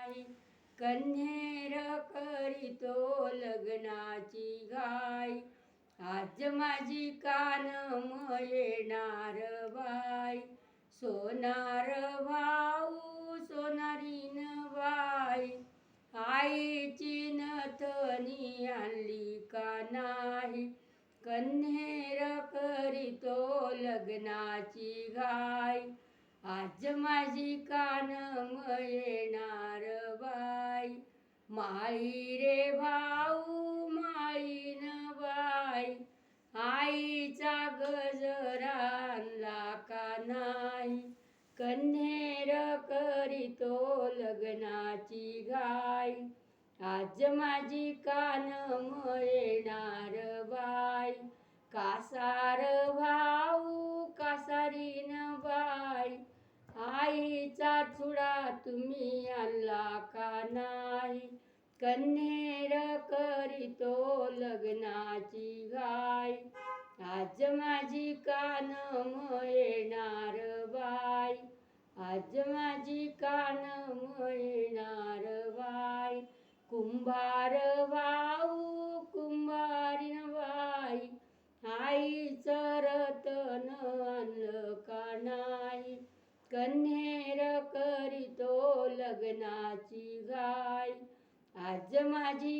नाही, कन्हेर करीतो लग्नाची घाई. आज माझी कानम येणार बाई, सोनार भाऊ सोनारीन बाई. आईची नथनी आणली का नाही, कन्हेर करीतो लग्नाची घाई. आज माझी कानम येणार बाई, माळी रे भाऊ माळीन बाई. आईचा गजरा आणला का नाही, कन्हेर करीतो लग्नाची घाई. आज माझी कानम येणार बाई, कासार भाऊ कासारीन बाई. आईचा चुडा तुम्ही आणला का नाही, कन्हेर करीतो लग्नाची घाई. आज माझी कानम येणार बाई, आज माझी कानम येणार बाई. कुंभार भाऊ कुंभारीन बाई, आईचं रतन आणलं का नाही, कन्हेर करीतो लग्नाची घाई. आज माझी